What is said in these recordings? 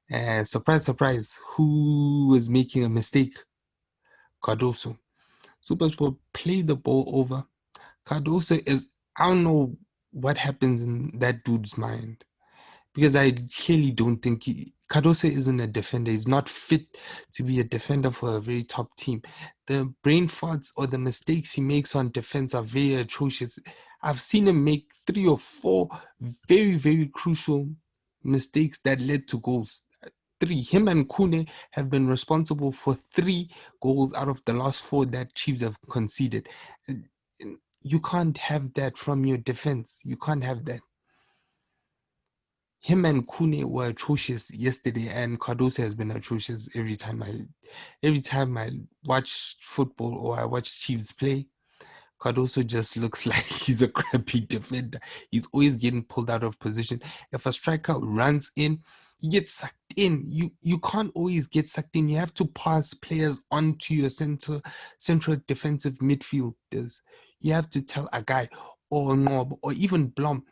And surprise, surprise, who was making a mistake? Cardoso. Supersport played the ball over. Cardoso is, I don't know what happens in that dude's mind because I clearly don't think Cardoso isn't a defender. He's not fit to be a defender for a very top team. The brain farts or the mistakes he makes on defense are very atrocious. I've seen him make 3 or 4 very, very crucial mistakes that led to goals. Three. Him and Khune have been responsible for 3 goals out of the last 4 that Chiefs have conceded. You can't have that from your defense. You can't have that. Him and Khune were atrocious yesterday, and Cardoso has been atrocious every time I watch football or I watch Chiefs play. Cardoso just looks like he's a crappy defender. He's always getting pulled out of position. If a striker runs in, he gets sucked in. You can't always get sucked in. You have to pass players onto your central defensive midfielders. You have to tell a guy or Ngob or even Blom,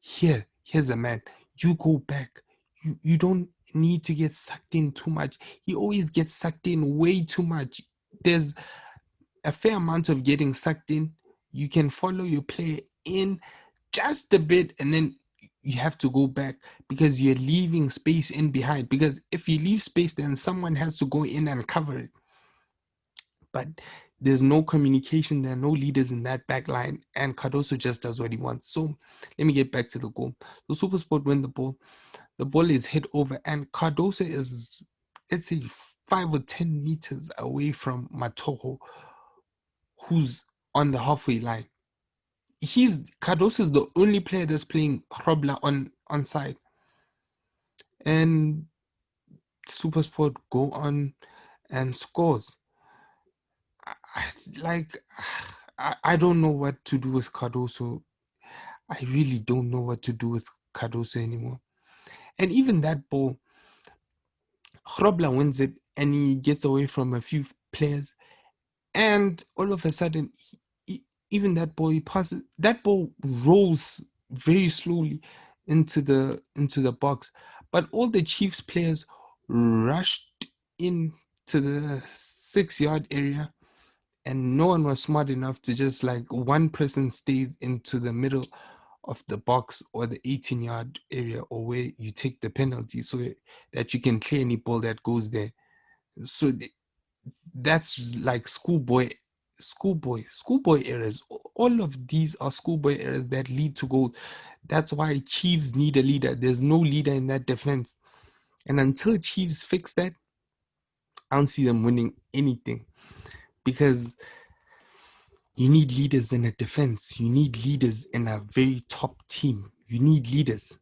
here's a man. You go back. You don't need to get sucked in too much. He always gets sucked in way too much. There's a fair amount of getting sucked in. You can follow your player in just a bit and then you have to go back because you're leaving space in behind. Because if you leave space, then someone has to go in and cover it. But there's no communication, there are no leaders in that back line, and Cardoso just does what he wants. So let me get back to the goal. So Supersport win the ball. The ball is hit over, and Cardoso is, let's say, 5 or 10 meters away from Matoho, who's on the halfway line. Cardoso is the only player that's playing Hrobla on side. And Supersport go on and scores. Like, I don't know what to do with Cardoso. I really don't know what to do with Cardoso anymore. And even that ball, Hrobla wins it and he gets away from a few players. And all of a sudden, even that ball, he passes. That ball rolls very slowly into the box. But all the Chiefs players rushed into the 6-yard area, and no one was smart enough to just like one person stays into the middle of the box or the 18-yard area or where you take the penalty so that you can clear any ball that goes there. So that's like schoolboy errors. All of these are schoolboy errors that lead to goal. That's why Chiefs need a leader. There's no leader in that defense, and until Chiefs fix that, I don't see them winning anything because you need leaders in a defense. You need leaders in a very top team. You need leaders.